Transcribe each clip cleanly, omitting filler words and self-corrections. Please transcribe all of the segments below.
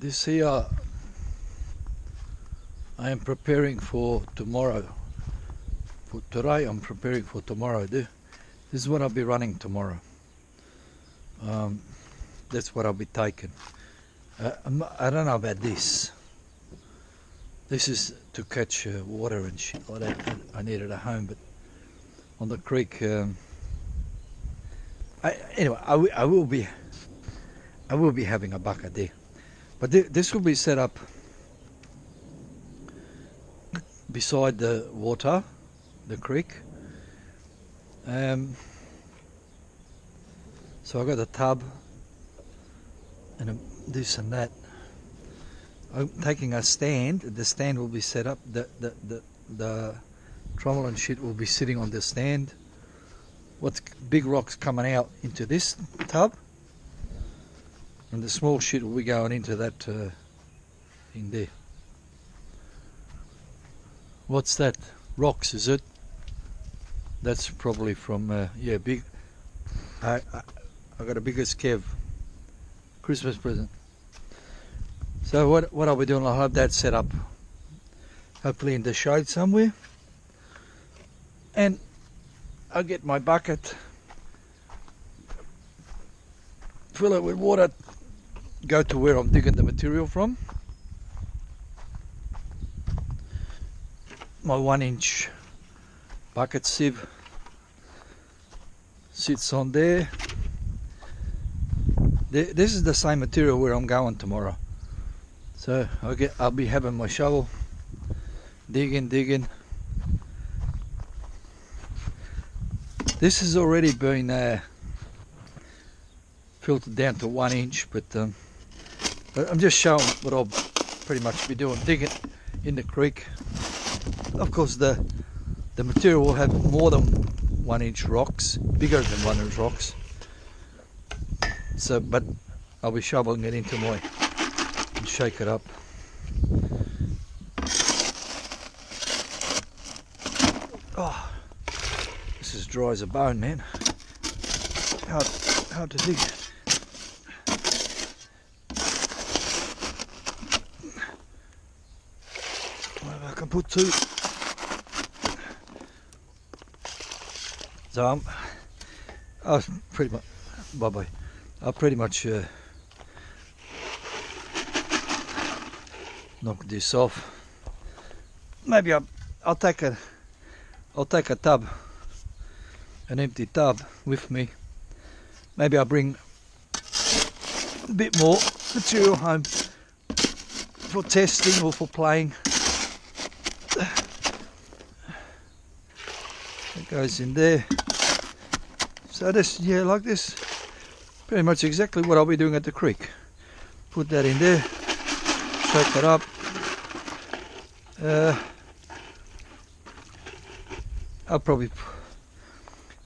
This here, I am preparing for tomorrow. For today, I'm preparing for tomorrow. This is what I'll be running tomorrow. That's what I'll be taking. I don't know about this. This is to catch water and shit like that. I need it at home, but on the creek. Anyway, I will be having a bucket there, but this will be set up beside the water, the creek. So I got a tub and this and that. I'm taking a stand. The stand will be set up. The trommel and shit will be sitting on the stand. What's big rocks coming out into this tub, and the small shit will be going into that thing there. What's that? Rocks, is it? That's probably from yeah, big. I got a biggest Kev Christmas present. So what I'll be doing, I'll have that set up, hopefully in the shade somewhere, and I'll get my bucket, fill it with water, go to where I'm digging the material from. My 1-inch bucket sieve sits on there. This is the same material where I'm going tomorrow. So I'll be having my shovel, digging. This has already been filtered down to 1 inch, but I'm just showing what I'll pretty much be doing, digging in the creek. Of course, the material will have more than 1 inch rocks, bigger than 1 inch rocks. So, but I'll be shoveling it into my and shake it up. Oh, this is dry as a bone, man. Hard to dig. Maybe I can put 2. So I'll pretty much, bye-bye. I'll pretty much knock this off. Maybe I'll take a tub, an empty tub with me. Maybe I'll bring a bit more material home for testing or for playing. It goes in there. So this, yeah, like this, pretty much exactly what I'll be doing at the creek. Put that in there, shake it up. I'll probably,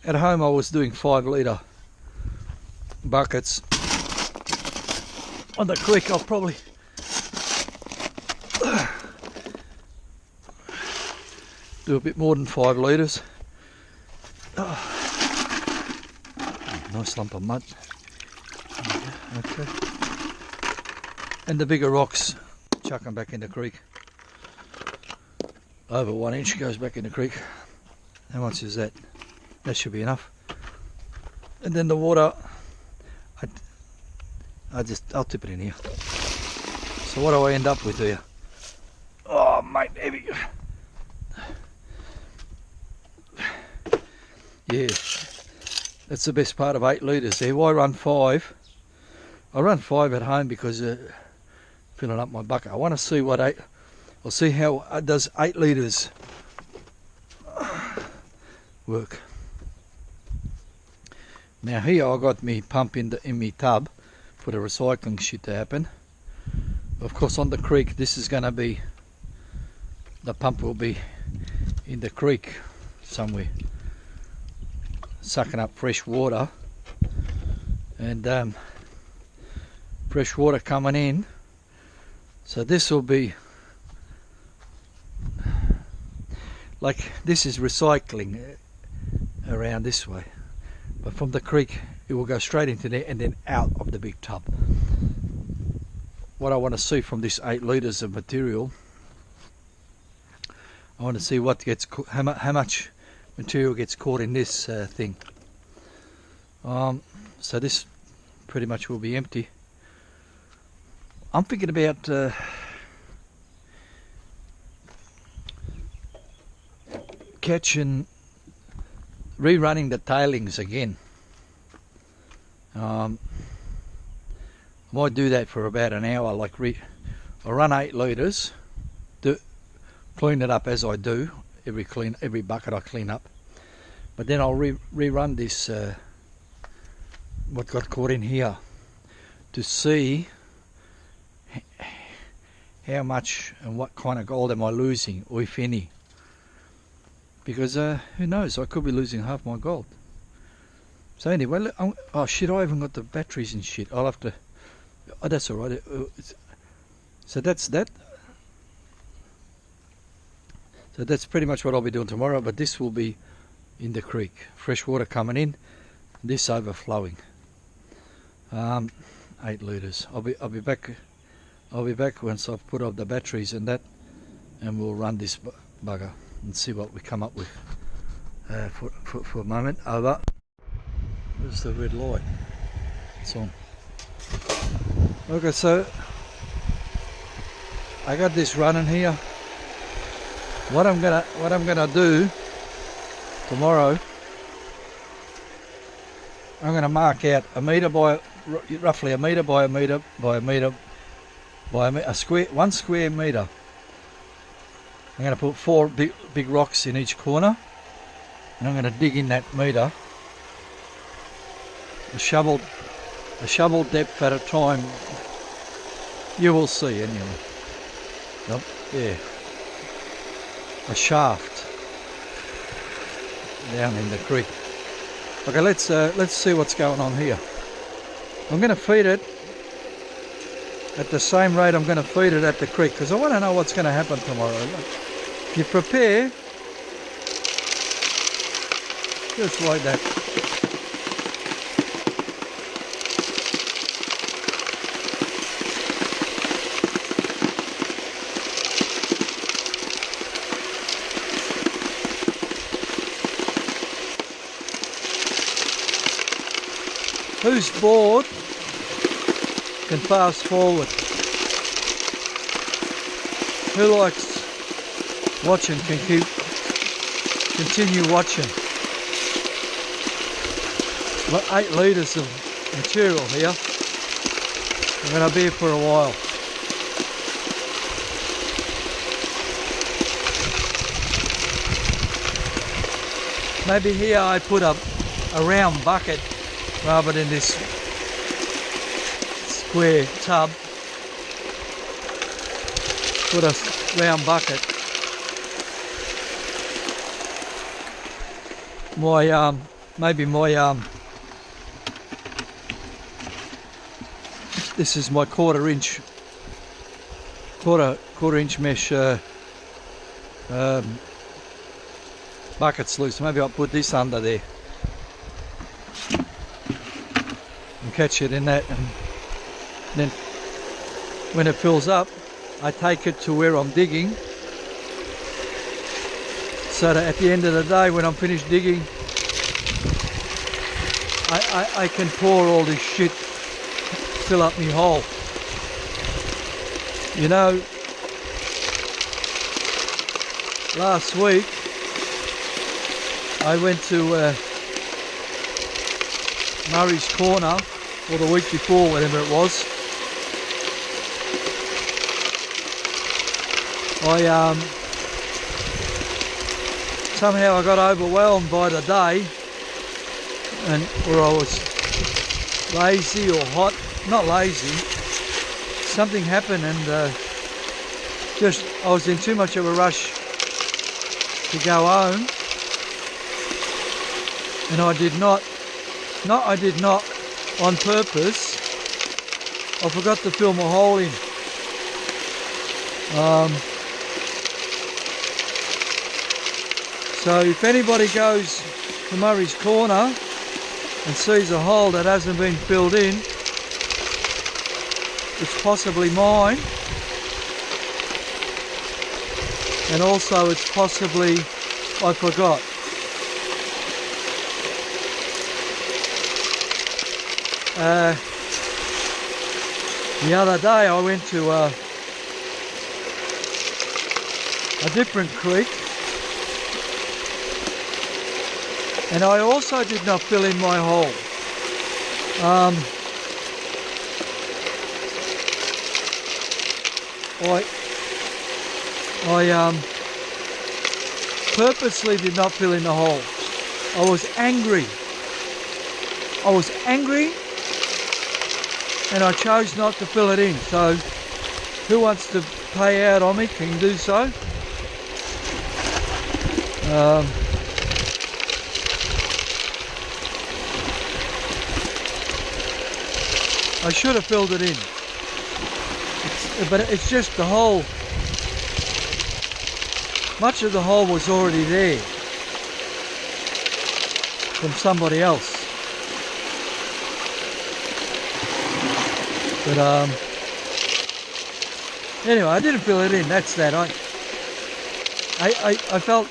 at home I was doing 5 litre buckets. On the creek I'll probably do a bit more than 5 litres. Oh, nice lump of mud. Okay. And the bigger rocks, chuck them back in the creek. Over 1 inch goes back in the creek. How much is that? That should be enough. And then the water, I'll tip it in here. So what do I end up with here? Oh mate, heavy. Yeah, that's the best part of 8 litres there. Why run 5? I run 5 at home because filling up my bucket. I want to see what 8. I'll see how does 8 litres work. Now here I got me pump in me tub for the recycling shit to happen. Of course, on the creek, this is going to be, the pump will be in the creek somewhere, sucking up fresh water, and fresh water coming in. So this will be like, this is recycling around this way, but from the creek it will go straight into there and then out of the big tub. what I want to see from this 8 litres of material. I want to see what gets how much material gets caught in this thing. So this pretty much will be empty. I'm thinking about rerunning the tailings again. I might do that for about an hour. Like I run 8 litres, clean it up as I do. Every bucket I clean up, but then I'll rerun this what got caught in here to see how much and what kind of gold am I losing, or if any. Because who knows, I could be losing half my gold. So anyway, look, oh shit, I haven't got the batteries and shit. I'll have to, oh that's alright. So that's that. So that's pretty much what I'll be doing tomorrow, but this will be in the creek. Fresh water coming in, this overflowing. 8 litres. I'll be back once I've put up the batteries and that, and we'll run this bugger and see what we come up with. For a moment. Over. There's the red light. It's on. Okay, so I got this running here. What I'm gonna do tomorrow, I'm gonna mark out roughly a metre by a metre by a metre by a square, 1 square metre. I'm gonna put 4 big rocks in each corner, and I'm gonna dig in that metre, a shovel depth at a time. You will see anyway. Yep, yeah. A shaft down in the creek. Okay, let's see what's going on here. I'm going to feed it at the same rate I'm going to feed it at the creek, because I want to know what's going to happen tomorrow. You prepare just like that. Who's bored can fast forward. Who likes watching can continue watching. Got 8 litres of material here. I'm going to be here for a while. Maybe here I put a round bucket rather than this square tub. Put a round bucket. This is my quarter inch mesh bucket sleeve. So maybe I'll put this under there and catch it in that, and then when it fills up I take it to where I'm digging, so that at the end of the day when I'm finished digging I can pour all this shit, fill up my hole. You know, last week I went to Murray's Corner, or the week before, whatever it was. Somehow I got overwhelmed by the day, or I was lazy or hot, not lazy, something happened, and I was in too much of a rush to go home, and I did not on purpose, I forgot to fill my hole in. So if anybody goes to Murray's Corner and sees a hole that hasn't been filled in, it's possibly mine, and also it's possibly I forgot. The other day I went to a different creek, and I also did not fill in my hole. I purposely did not fill in the hole. I was angry. And I chose not to fill it in. So who wants to pay out on me can do so. I should have filled it in, but it's just the hole. Much of the hole was already there from somebody else. But anyway, I didn't fill it in. That's that. I felt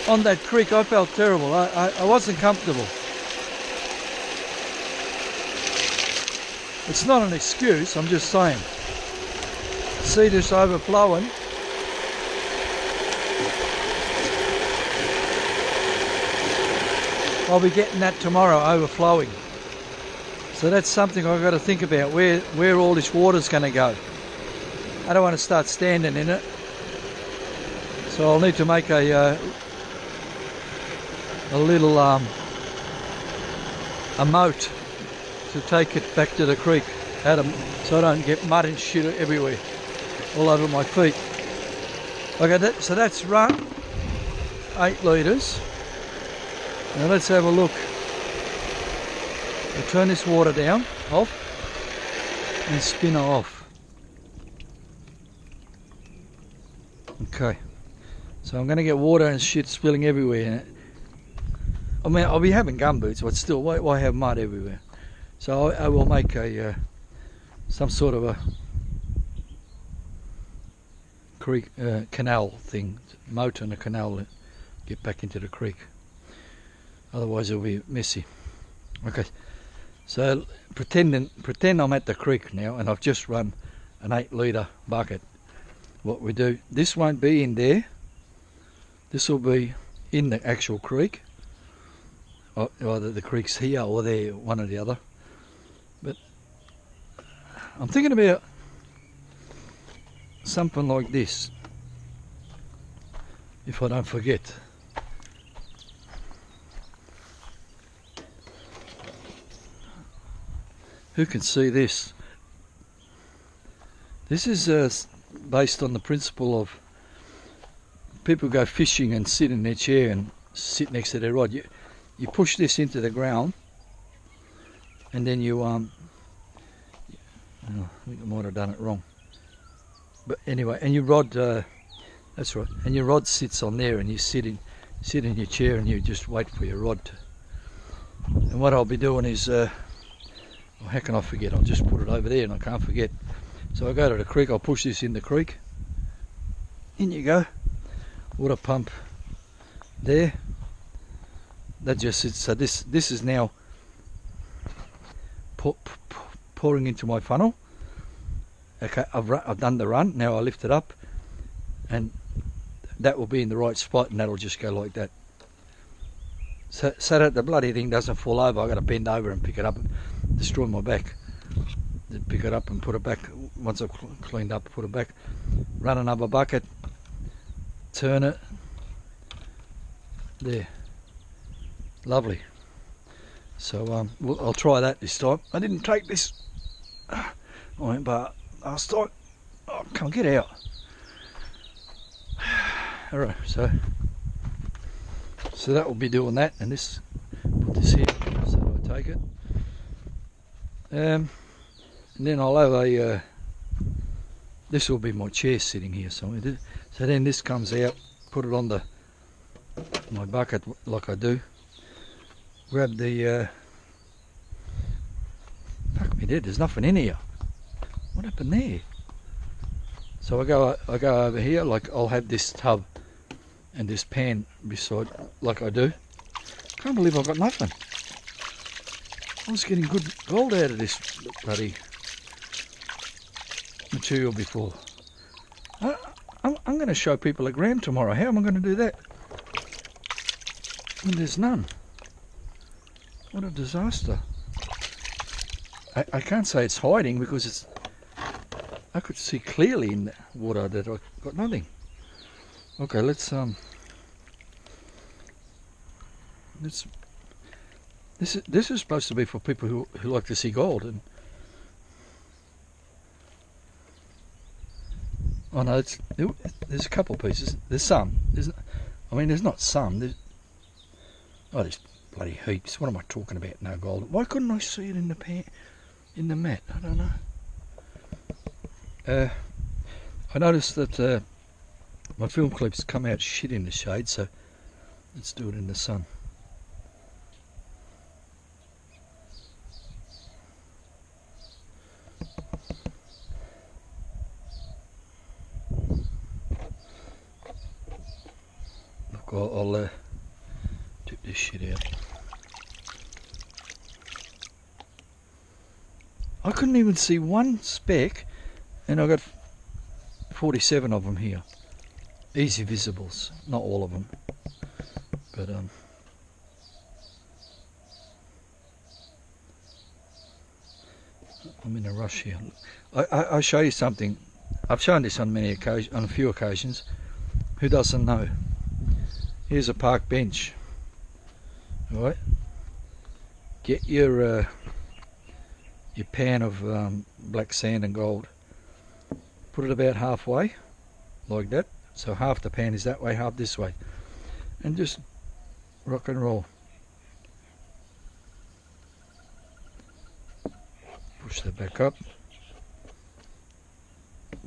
on that creek. I felt terrible. I wasn't comfortable. It's not an excuse. I'm just saying. See this overflowing. I'll be getting that tomorrow, overflowing. So that's something I've got to think about, where all this water's going to go. I don't want to start standing in it. So I'll need to make a little a moat to take it back to the creek, so I don't get mud and shit everywhere, all over my feet. Okay, so that's run 8 litres. Now let's have a look. I'll turn this water down, off, and spin her off. Okay, so I'm going to get water and shit spilling everywhere. I mean, I'll be having gumboots, but still, why have mud everywhere? So I will make some sort of a creek, canal thing, moat and a canal, get back into the creek. Otherwise it'll be messy. Okay, so pretend I'm at the creek now, and I've just run an 8 litre bucket. What we do, this won't be in there. This will be in the actual creek. Either the creek's here or there, one or the other. But I'm thinking about something like this, if I don't forget. Who can see this? This is based on the principle of people go fishing and sit in their chair and sit next to their rod. You push this into the ground, and then you I think I might have done it wrong. But anyway, and your rod, that's right, and your rod sits on there, and you sit in your chair and you just wait for your rod to. And what I'll be doing is, how can I forget? I'll just put it over there and I can't forget. So I go to the creek, I'll push this in the creek. In you go. Water pump there. That just sits. So this is now pouring into my funnel. Okay, I've done the run. Now I lift it up, and that will be in the right spot, and that'll just go like that. So that the bloody thing doesn't fall over. I've got to bend over and pick it up, and destroy my back. Pick it up and put it back. Once I've cleaned up, put it back. Run another bucket. Turn it. There. Lovely. So I'll try that this time. I didn't take this. But I'll start. Oh, can't get out. All right. So that will be doing that, and this. Put this here so I take it. And then I'll have a. This will be my chair sitting here somewhere. So then this comes out. Put it on my bucket like I do. Grab the. Fuck me dead. There's nothing in here. What happened there? So I go over here, like I'll have this tub and this pan beside, like I do. Can't believe I've got nothing. I was getting good gold out of this bloody material before. I'm going to show people a gram tomorrow. How am I going to do that when there's none? What a disaster. I can't say it's hiding because it's. I could see clearly in the water that I got nothing. Okay, let's this is supposed to be for people who like to see gold. And oh no, there's a couple pieces. There's some. There's not some. There's bloody heaps. What am I talking about? No gold. Why couldn't I see it in the mat? I don't know. I noticed that my film clips come out shit in the shade, so let's do it in the sun. Look, I'll tip this shit out. I couldn't even see one speck. And I've got 47 of them here. Easy visibles, not all of them. But I'm in a rush here. I show you something. I've shown this on a few occasions. Who doesn't know? Here's a park bench. All right. Get your pan of black sand and gold. Put it about halfway, like that. So half the pan is that way, half this way. And just rock and roll. Push that back up.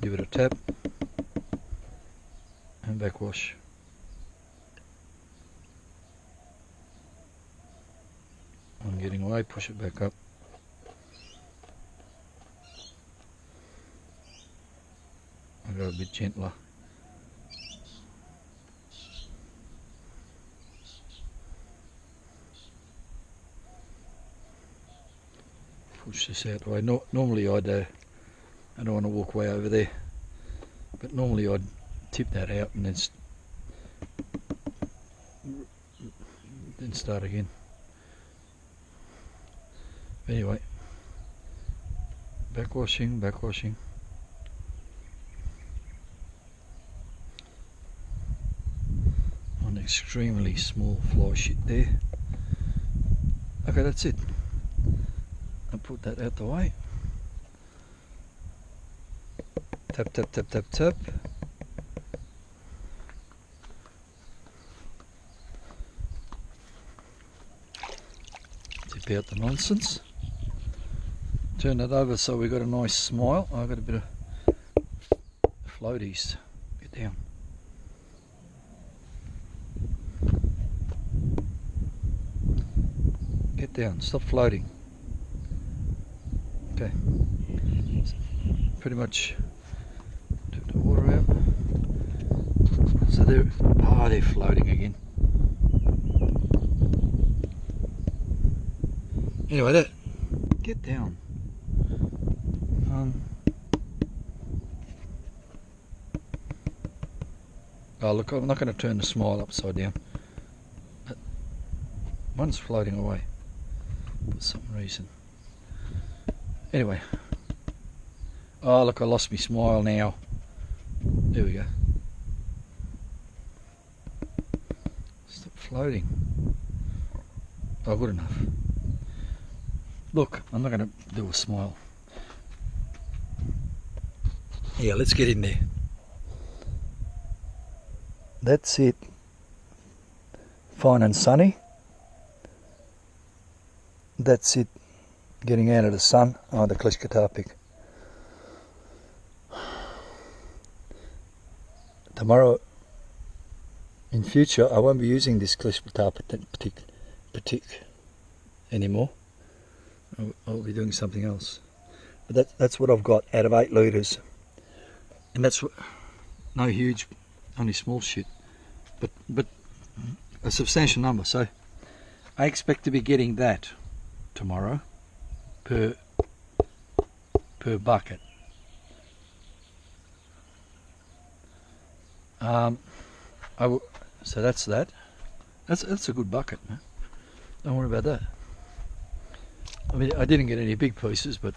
Give it a tap. And backwash. I'm getting away, push it back up. I'll go a bit gentler. Push this out the way. Normally I don't want to walk way over there, but normally I'd tip that out and then start again. Anyway, backwashing. Extremely small fly shit there. Okay, that's it. I'll put that out the way. Tap. Tip out the nonsense. Turn it over so we got a nice smile. I've got a bit of floaties. Get down. Get down, stop floating. Okay. Pretty much took the water out. So they're floating again. Anyway, get down. Oh look, I'm not going to turn the smile upside down. One's floating away for some reason. Anyway. Oh look, I lost my smile now. There we go. Stop floating. Oh, good enough. Look, I'm not going to do a smile. Yeah, let's get in there. That's it. Fine and sunny. That's it. Getting out of the sun. Oh, the Klitschko Tarpik. Tomorrow, in future, I won't be using this Klitschko Tarpik anymore. I'll be doing something else. But that's what I've got out of 8 litres. And that's no huge, only small shit. But a substantial number. So I expect to be getting that tomorrow per bucket. So that's that. That's a good bucket, man. Don't worry about that. I mean, I didn't get any big pieces, but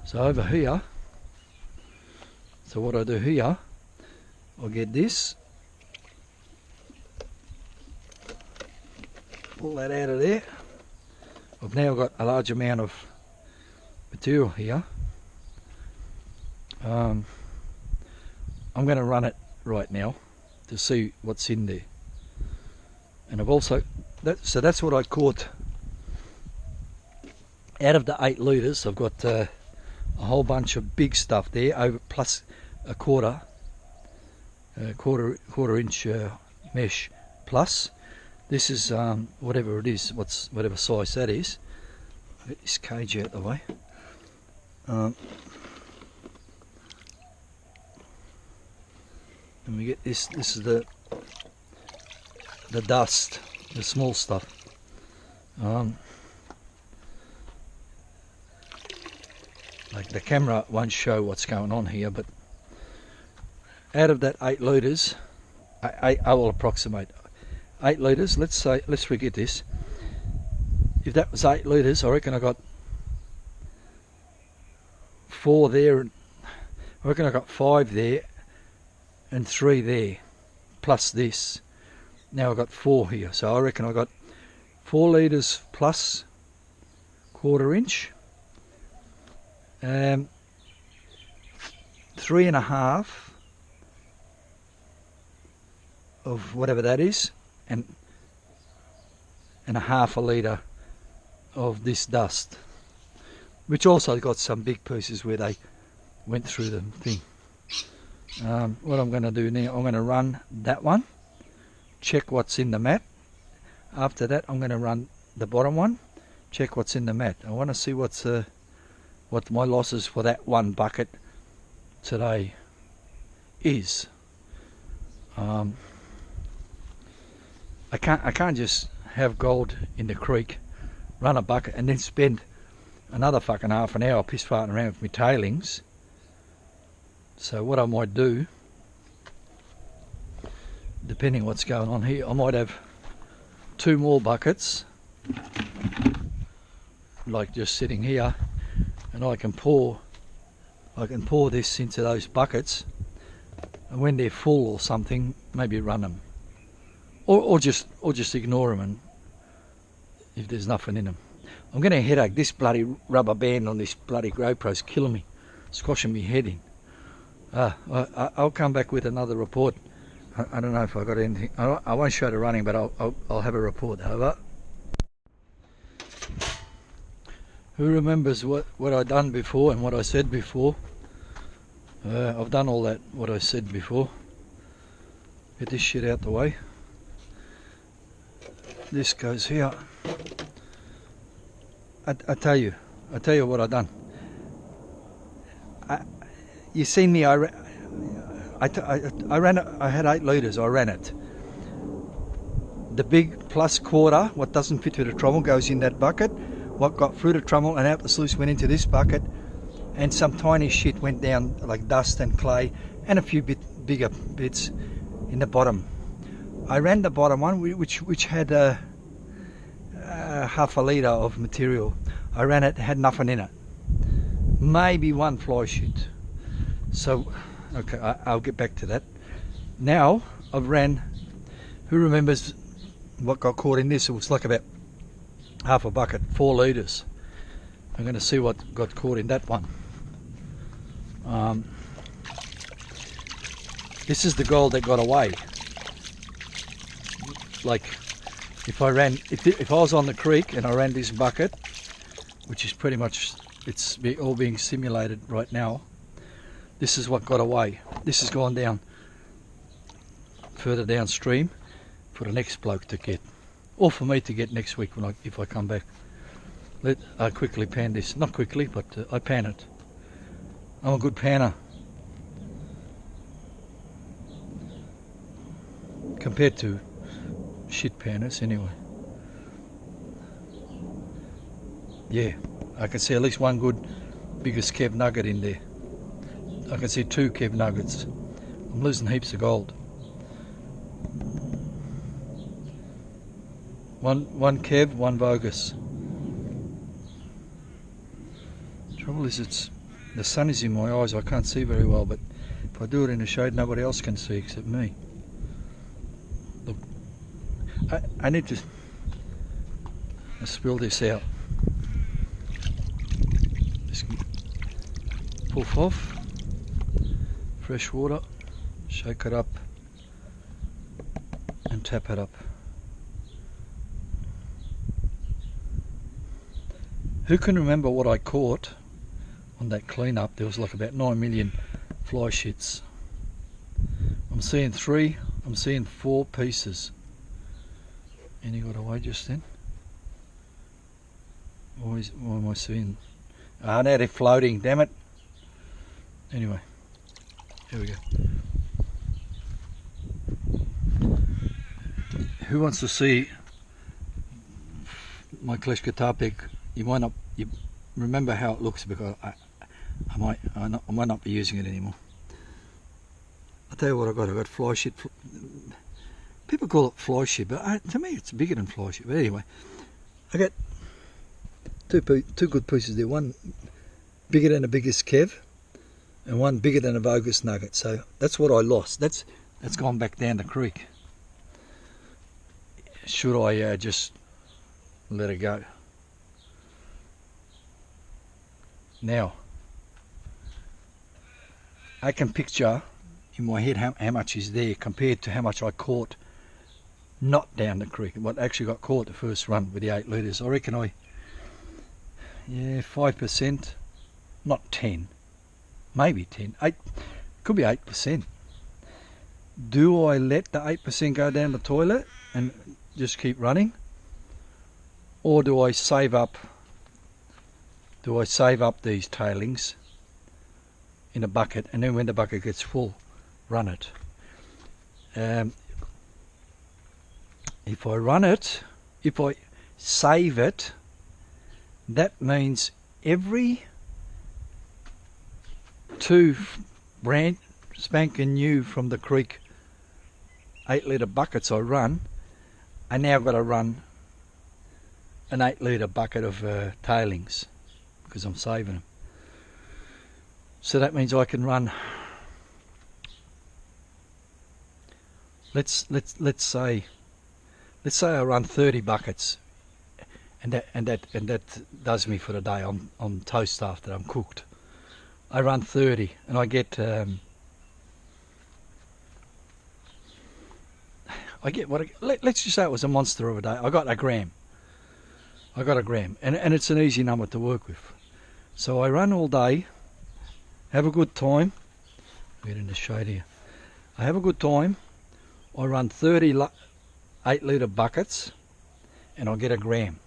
so over here. So what I do here, I'll get this, pull that out of there. I've now got a large amount of material here. I'm going to run it right now to see what's in there. And I've also, so that's what I caught out of the 8 litres. I've got a whole bunch of big stuff there, over plus a quarter inch mesh plus. This is whatever it is, whatever size that is. Get this cage out of the way. And we get this. This is the dust, the small stuff. Like the camera won't show what's going on here, but out of that 8 litres, I will approximate 8 litres. Let's forget this. If that was 8 litres, I reckon I got 4 there, and I reckon I got 5 there and 3 there, plus this. Now I've got 4 here, so I reckon I got 4 litres plus quarter inch, 3.5 of whatever that is, and a half a litre of this dust, which also got some big pieces where they went through the thing. What I'm going to do now, I'm going to run that one, check what's in the mat. After that, I'm going to run the bottom one, check what's in the mat. I want to see what my losses for that one bucket today is. I can't just have gold in the creek, run a bucket, and then spend another fucking half an hour piss farting around with my tailings. So what I might do, depending what's going on here, I might have 2 more buckets, like just sitting here, and I can pour this into those buckets, and when they're full or something, maybe run them, or just ignore them, and if there's nothing in them. I'm getting a headache. This bloody rubber band on this bloody GoPro's killing me, squashing my head in. I'll come back with another report. I don't know if I got anything. I won't show the running, but I'll have a report. Over. Who remembers what I done before and what I said before? I've done all that, what I said before. Get this shit out the way. This goes here. I tell you what I done. You seen me? I ran it. I had 8 litres. I ran it. The big plus quarter, what doesn't fit through the trommel, goes in that bucket. What got through the trommel and out the sluice went into this bucket, and some tiny shit went down, like dust and clay, and a few bigger bits in the bottom. I ran the bottom one, which had half a litre of material. I ran it, had nothing in it. Maybe 1 fly shit. So, okay, I'll get back to that. Now, I've ran, who remembers what got caught in this? It was like about half a bucket, 4 litres. I'm going to see what got caught in that one. This is the gold that got away. Like, if I was on the creek and I ran this bucket, which is pretty much, it's all being simulated right now, this is what got away. This has gone down further downstream for the next bloke to get, or for me to get next week if I come back. I quickly pan this. Not quickly, but I pan it. I'm a good panner. Compared to shit panners, anyway. Yeah, I can see at least one good biggest Kev nugget in there. I can see 2 Kev nuggets. I'm losing heaps of gold. One Kev, one Vogus. Trouble is, the sun is in my eyes. I can't see very well, but if I do it in the shade, nobody else can see except me. Look, I need to spill this out. Just puff off. Fresh water. Shake it up and tap it up. Who can remember what I caught on that cleanup? There was like about 9 million fly shits. I'm seeing 3, I'm seeing 4 pieces. Any got away just then? Why am I seeing? Ah, now they're floating, damn it. Anyway, here we go. Who wants to see my Kleshka Tarpek? You remember how it looks, because I might not be using it anymore. I'll tell you what I got fly shit. People call it fly shit, but to me it's bigger than fly shit. But anyway, I got two good pieces there. One bigger than the biggest Kev, and one bigger than a Vogus nugget. So that's what I lost. That's gone back down the creek. Should I just let it go? Now, I can picture in my head how much is there compared to how much I caught not down the creek. What actually got caught the first run with the 8 litres. I reckon 5%, not 10, maybe 10, 8, could be 8%. Do I let the 8% go down the toilet and just keep running? Or do I save up these tailings in a bucket, and then when the bucket gets full, run it? If I save it, that means every 2 brand spanking new from the creek 8 litre buckets I run, I now got to run an 8 litre bucket of tailings, because I'm saving them. So that means I can run, let's say I run 30 buckets, and that does me for the day. I'm toast after I'm cooked. I run 30 and I get let's just say it was a monster of a day. I got a gram, and it's an easy number to work with. So I run all day, have a good time. Get in the shade here. I have a good time. I run 30 8 litre buckets, and I get a gram,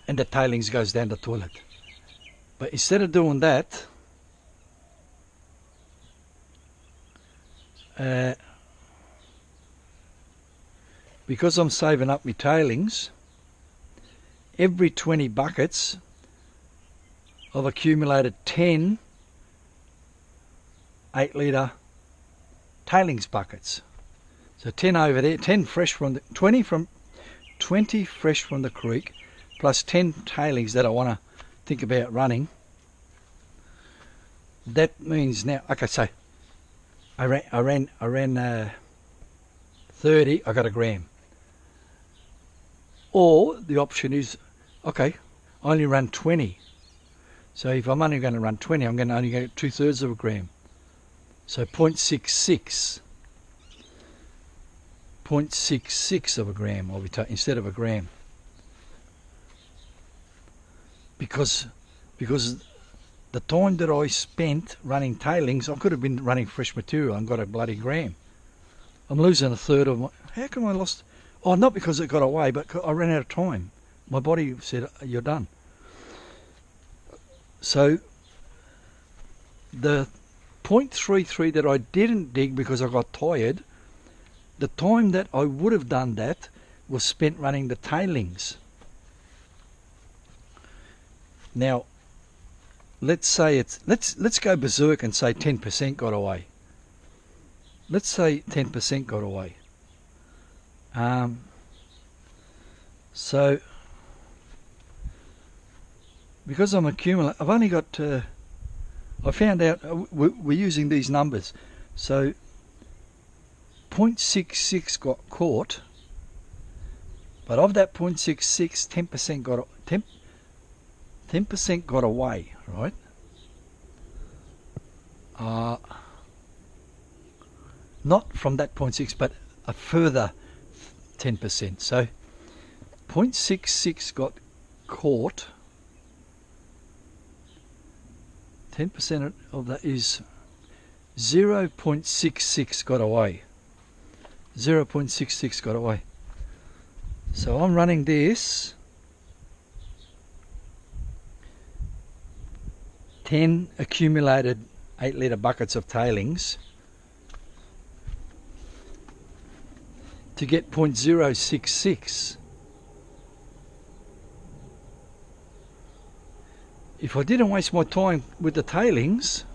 and the tailings goes down the toilet. But instead of doing that, because I'm saving up my tailings, every 20 buckets I've accumulated 10 8 litre tailings buckets. So 10 over there, 10 fresh from the 20 fresh from the creek, plus 10 tailings that I want to think about running. That means now, okay, so I ran 30, I got a gram. Or the option is, okay, I only run 20. So if I'm only going to run 20, I'm going to only get 2/3 of a gram. So 0.66 of a gram I'll be taking instead of a gram. Because the time that I spent running tailings, I could have been running fresh material and got a bloody gram. I'm losing 1/3 of my... How come I lost... Oh, not because it got away, but I ran out of time. My body said, you're done. So the 0.33 that I didn't dig because I got tired, the time that I would have done that was spent running the tailings. Now, let's say let's go berserk and say 10% got away. Let's say 10% got away. So because I'm accumulating, I've only got. I found out we're using these numbers. So 0.66 got caught, but of that 0.66, 10% got 10% got away, right? Not from that 0.6, but a further 10%. So 0.66 got caught. 10% of that is 0.66 got away. 0.66 got away. So I'm running this 10 accumulated 8-litre buckets of tailings to get 0.066. If I didn't waste my time with the tailings,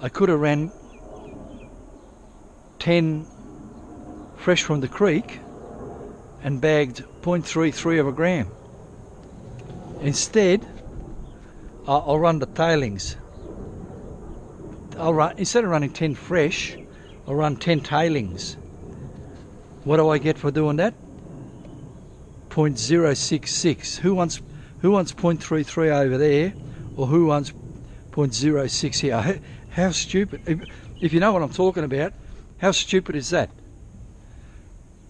I could have ran 10 fresh from the creek and bagged 0.33 of a gram. Instead, I'll run the tailings. Instead of running 10 fresh, I'll run 10 tailings. What do I get for doing that? 0.066. Who wants 0.33 over there, or who wants 0.06 here? How stupid! If you know what I'm talking about, how stupid is that?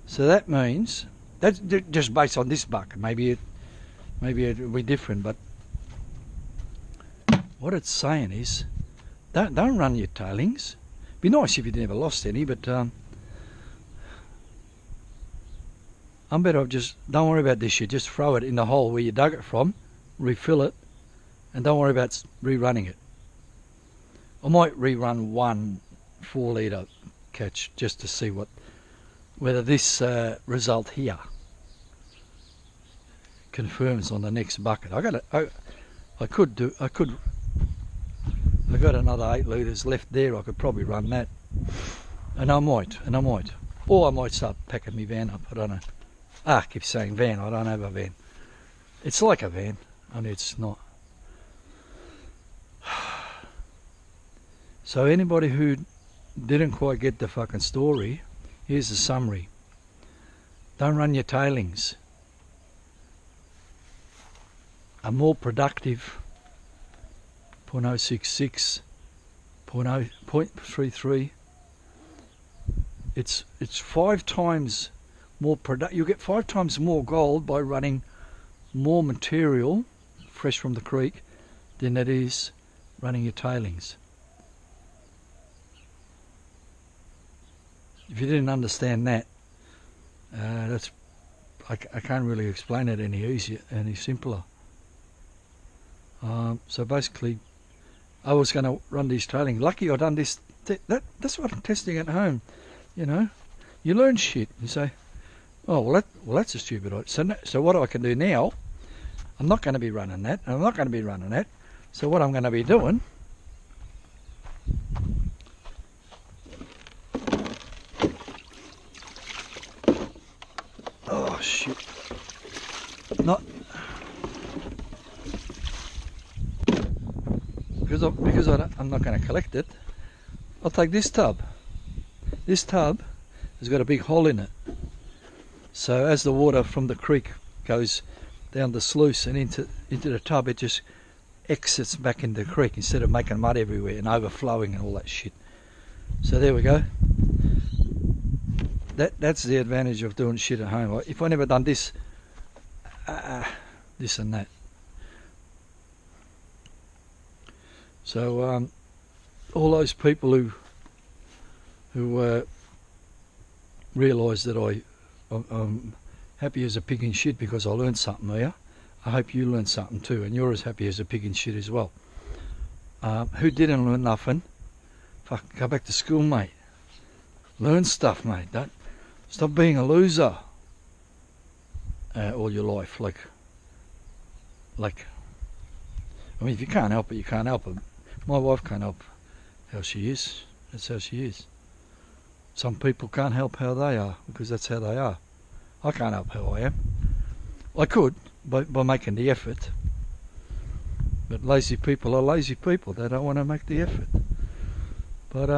So that means that's just based on this bucket. Maybe it'll be different, but what it's saying is, don't run your tailings. Be nice if you never lost any, but I'm better off just don't worry about this shit. Just throw it in the hole where you dug it from, refill it, and don't worry about rerunning it. I might rerun one 4-litre catch just to see whether this result here confirms on the next bucket. I got another 8 litres left there. I could probably run that, and I might, or I might start packing my van up. I don't know. I keep saying van. I don't have a van. It's like a van, only it's not. So anybody who didn't quite get the fucking story, here's the summary. Don't run your tailings. A more productive 0.066, 0.33. It's 5 times more you get 5 times more gold by running more material fresh from the creek than it is running your tailings. If you didn't understand that, I can't really explain it any easier, any simpler. So basically, I was going to run these tailings. Lucky I done this. That's what I'm testing at home. You know, you learn shit. You say, oh well, that's a stupid idea. So what I can do now, I'm not going to be running that. I'm not going to be running that. So what I'm going to be doing. Oh shit! Not because I'm not going to collect it. I'll take this tub. This tub has got a big hole in it. So as the water from the creek goes down the sluice and into the tub, it just exits back into the creek instead of making mud everywhere and overflowing and all that shit. So there we go. That's the advantage of doing shit at home. If I never done this, this and that. So all those people who realise that I happy as a pig in shit because I learned something here. I hope you learned something too, and you're as happy as a pig in shit as well. Who didn't learn nothing? Fuck, go back to school, mate. Learn stuff, mate. Don't stop being a loser all your life. Like, I mean, if you can't help it, you can't help it. My wife can't help how she is. That's how she is. Some people can't help how they are because that's how they are. I can't help how I am. I could by making the effort. But lazy people are lazy people. They don't want to make the effort. But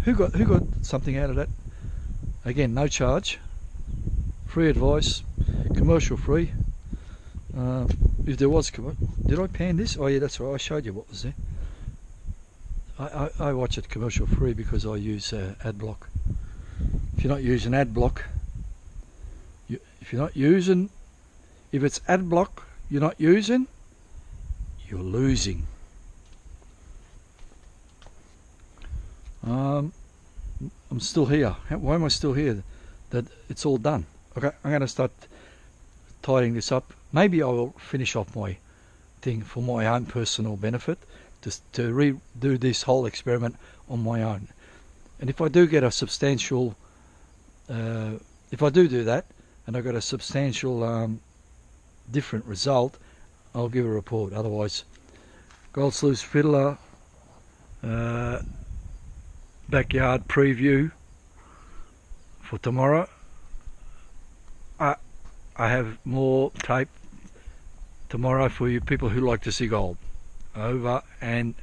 who got something out of that? Again, no charge, free advice, commercial free. If there was, did I pan this? Oh yeah, that's right. I showed you what was there. I watch it commercial free because I use AdBlock. If you're not using AdBlock, if it's AdBlock you're not using, you're losing. I'm still here. Why am I still here? That it's all done. Okay, I'm going to start tidying this up. Maybe I will finish off my thing for my own personal benefit, to redo this whole experiment on my own. And if I do get a substantial, if I do that, and I got a substantial different result, I'll give a report. Otherwise, Goldsleeves Fiddler backyard preview for tomorrow. I have more tape tomorrow for you people who like to see gold. Over and